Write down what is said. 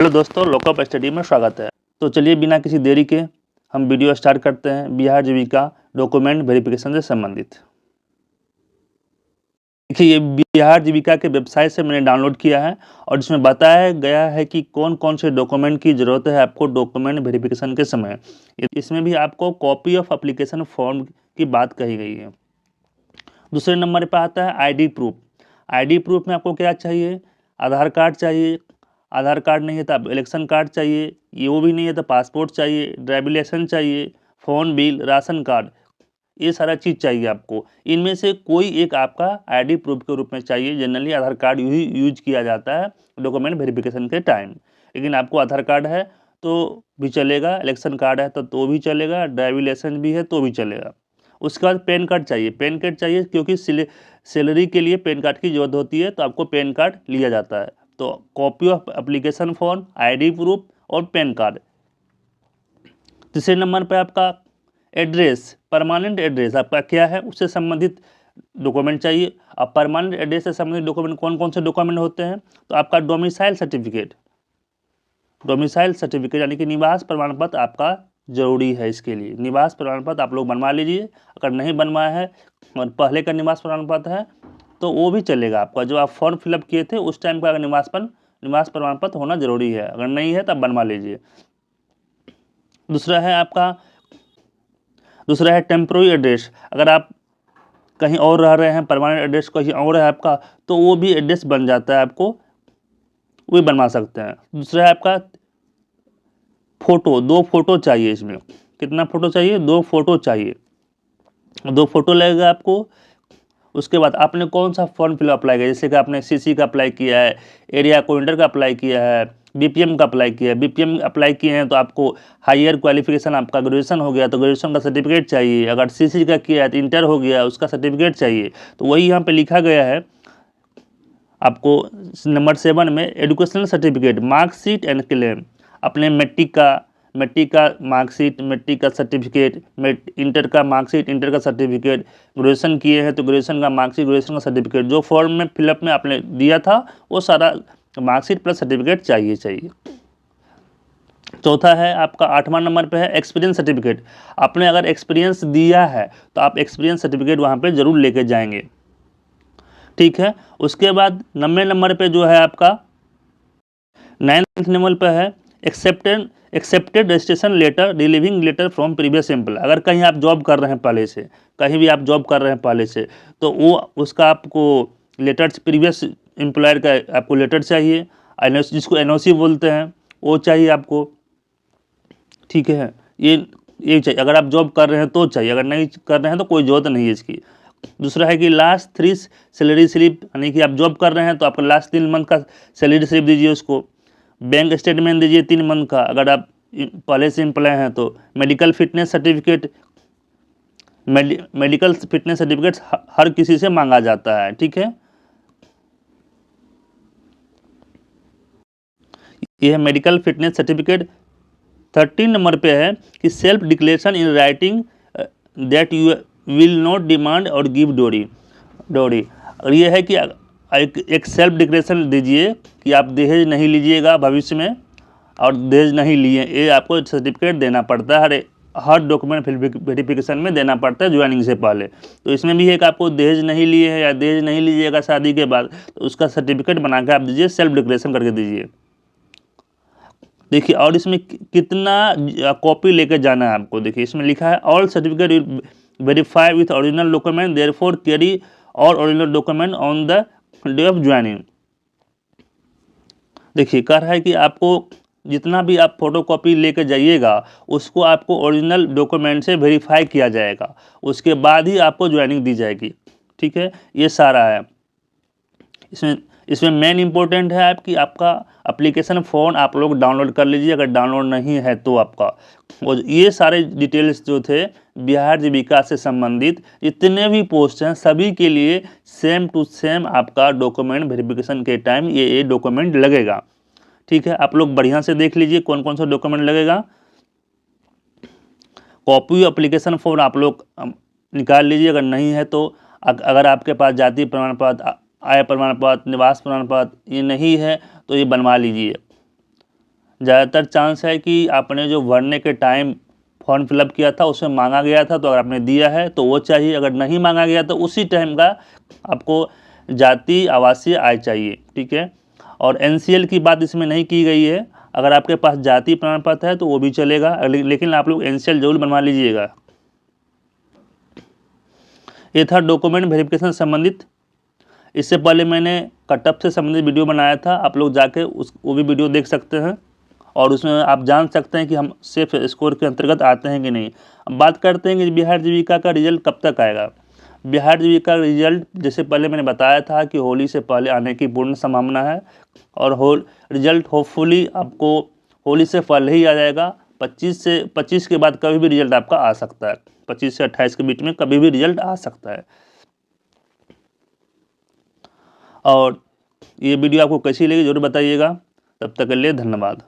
Hello दोस्तों, lockup study में स्वागत है। तो चलिए बिना किसी देरी के हम वीडियो स्टार्ट करते हैं बिहार जीविका डॉक्यूमेंट वेरिफिकेशन से संबंधित। देखिए, ये बिहार जीविका के वेबसाइट से मैंने डाउनलोड किया है और इसमें बताया गया है कि कौन कौन से डॉक्यूमेंट की ज़रूरत है आपको डॉक्यूमेंट वेरिफिकेशन के समय। इसमें भी आपको कॉपी ऑफ एप्लीकेशन फॉर्म की बात कही गई है। दूसरे नंबर पर आता है आईडी प्रूफ। आईडी प्रूफ में आपको क्या चाहिए? आधार कार्ड चाहिए। आधार कार्ड नहीं है तो आप इलेक्शन कार्ड चाहिए। ये वो भी नहीं है तो पासपोर्ट चाहिए, ड्राइविंग लाइसेंस चाहिए, फ़ोन बिल, राशन कार्ड, ये सारा चीज़ चाहिए आपको। इनमें से कोई एक आपका आईडी प्रूफ के रूप में चाहिए। जनरली आधार कार्ड ही यूज किया जाता है डॉक्यूमेंट वेरिफिकेशन के टाइम, लेकिन आपको आधार कार्ड है तो भी चलेगा, इलेक्शन कार्ड है तो भी चलेगा, ड्राइविंग लाइसेंस भी है तो भी चलेगा। उसके बाद पैन कार्ड चाहिए। पैन कार्ड चाहिए क्योंकि सैलरी के लिए पैन कार्ड की ज़रूरत होती है, तो आपको पैन कार्ड लिया जाता है। तो copy of application form, ID proof और पैन कार्ड। तीसरे नंबर पे आपका एड्रेस, परमानेंट एड्रेस आपका क्या है उससे संबंधित डॉक्यूमेंट चाहिए। अब परमानेंट एड्रेस से संबंधित डॉक्यूमेंट कौन कौन से डॉक्यूमेंट होते हैं? तो आपका डोमिसाइल सर्टिफिकेट, डोमिसाइल सर्टिफिकेट यानी कि निवास प्रमाण पत्र आपका जरूरी है। इसके लिए निवास प्रमाण पत्र आप लोग बनवा लीजिए। अगर नहीं बनवाया है और पहले का निवास प्रमाण पत्र है तो वो भी चलेगा आपका। जो आप फॉर्म फिलअप किए थे उस टाइम का अगर निवास प्रमाण पत्र होना जरूरी है। अगर नहीं है तो आप बनवा लीजिए। दूसरा है टेम्पोररी एड्रेस। अगर आप कहीं और रह रहे हैं, परमानेंट एड्रेस कहीं और है आपका, तो वो भी एड्रेस बन जाता है, आपको वो भी बनवा सकते हैं। दूसरा है आपका फ़ोटो, 2 फोटो चाहिए। इसमें कितना फ़ोटो चाहिए? 2 फोटो चाहिए। 2 फोटो लगेगा आपको। उसके बाद आपने कौन सा फॉर्म फिलअप अप्लाई किया, जैसे कि आपने सीसी का अप्लाई किया है, एरिया कोऑर्डिनेटर का अप्लाई किया है, बीपीएम का अप्लाई किया है। बीपीएम अप्लाई किए हैं तो आपको हायर क्वालिफिकेशन, आपका ग्रेजुएशन हो गया तो ग्रेजुएशन का सर्टिफिकेट चाहिए। अगर सीसी का किया है तो इंटर हो गया, उसका सर्टिफिकेट चाहिए। तो वही यहाँ पे लिखा गया है आपको नंबर 7 में, educational certificate, marksheet and claim. अपने मैट्रिक का मार्कशीट, मैट्रिक का सर्टिफिकेट, इंटर का मार्कशीट, इंटर का सर्टिफिकेट, ग्रेजुएशन किए हैं तो ग्रेजुएशन का मार्कशीट, ग्रेजुएशन का सर्टिफिकेट, जो फॉर्म में फिलअप में आपने दिया था वो सारा मार्कशीट प्लस सर्टिफिकेट चाहिए। चौथा है आपका 8वां नंबर पे है एक्सपीरियंस सर्टिफिकेट। आपने अगर एक्सपीरियंस दिया है तो आप एक्सपीरियंस सर्टिफिकेट वहाँ पे जरूर लेके जाएंगे, ठीक है। उसके बाद 90 नंबर पे जो है आपका 9th नंबर पे है accepted registration letter, relieving letter from previous employ. अगर कहीं आप जॉब कर रहे हैं पहले से, कहीं भी आप जॉब कर रहे हैं पहले से, तो वो उसका आपको लेटर, प्रीवियस एम्प्लॉयर का आपको लेटर चाहिए, जिसको एनओसी बोलते हैं, वो चाहिए आपको, ठीक है। ये चाहिए। अगर आप जॉब कर रहे हैं तो चाहिए, अगर नहीं कर रहे हैं तो कोई जरूरत नहीं है इसकी। दूसरा है कि लास्ट 3 सैलरी स्लिप, यानी कि आप जॉब कर रहे हैं तो आपका लास्ट 3 मंथ का सैलरी स्लिप दीजिए उसको। बैंक स्टेटमेंट दीजिए 3 मंथ का, अगर आप पहले से एम्प्लॉय हैं तो। Medical fitness certificate, medical fitness certificate हर किसी से मांगा जाता है, ठीक है। यह है मेडिकल फिटनेस सर्टिफिकेट। 13 नंबर पे है कि self declaration in writing that you will not demand और गिव डोरी। और ये है कि एक सेल्फ डिक्लेरेशन दीजिए कि आप दहेज नहीं लीजिएगा भविष्य में, और दहेज नहीं लिए, ये आपको सर्टिफिकेट देना पड़ता है। हर डॉक्यूमेंट वेरिफिकेशन में देना पड़ता है ज्वाइनिंग से पहले। तो इसमें भी है कि आपको दहेज नहीं लिए है या दहेज नहीं लीजिएगा शादी के बाद, तो उसका सर्टिफिकेट बना के आप दीजिए, सेल्फ डिक्लेरेशन करके दीजिए। देखिए, और इसमें कितना कॉपी लेके जाना है आपको। देखिए इसमें लिखा है all certificate verify with original document, therefore carry all original document on the day of joining. देखिए कह रहा है कि आपको जितना भी आप फोटो कॉपी लेके जाइएगा उसको आपको ओरिजिनल डॉक्यूमेंट से वेरीफाई किया जाएगा, उसके बाद ही आपको ज्वाइनिंग दी जाएगी, ठीक है। ये सारा है इसमें मेन इंपॉर्टेंट है आपकी आपका एप्लीकेशन फॉर्म आप लोग डाउनलोड कर लीजिए, अगर डाउनलोड नहीं है तो आपका। और ये सारे डिटेल्स जो थे बिहार जीविका से संबंधित जितने भी पोस्ट हैं सभी के लिए सेम टू सेम आपका डॉक्यूमेंट वेरिफिकेशन के टाइम ये डॉक्यूमेंट लगेगा, ठीक है। आप लोग बढ़िया से देख लीजिए कौन कौन सा डॉक्यूमेंट लगेगा। कॉपी एप्लीकेशन फॉर्म आप लोग निकाल लीजिए, अगर नहीं है तो अगर आपके पास जाति प्रमाण पत्र, आय प्रमाण पत्र, निवास प्रमाण पत्र ये नहीं है तो ये बनवा लीजिए। ज़्यादातर चांस है कि आपने जो भरने के टाइम फॉर्म फिलअप किया था उसमें मांगा गया था, तो अगर आपने दिया है तो वो चाहिए। अगर नहीं मांगा गया तो उसी टाइम का आपको जाति आवासीय आय चाहिए, ठीक है। और एनसीएल की बात इसमें नहीं की गई है। अगर आपके पास जाति प्रमाण पत्र है तो वो भी चलेगा, लेकिन आप लोग एनसीएल जरूर बनवा लीजिएगा। ये था डॉक्यूमेंट वेरिफिकेशन संबंधित। इससे पहले मैंने कटअप से संबंधित वीडियो बनाया था, आप लोग जाके वो भी वीडियो देख सकते हैं और उसमें आप जान सकते हैं कि हम सेफ स्कोर के अंतर्गत आते हैं कि नहीं। अब बात करते हैं कि बिहार जीविका का रिजल्ट कब तक आएगा। बिहार जीविका का रिजल्ट जैसे पहले मैंने बताया था कि होली से पहले आने की पूर्ण संभावना है और रिजल्ट होपफुली आपको होली से पहले ही आ जाएगा। 25 के बाद कभी भी रिजल्ट आपका आ सकता है, 25 से 28 के बीच में कभी भी रिजल्ट आ सकता है। और ये वीडियो आपको कैसी लगी जरूर बताइएगा। तब तक के लिए धन्यवाद।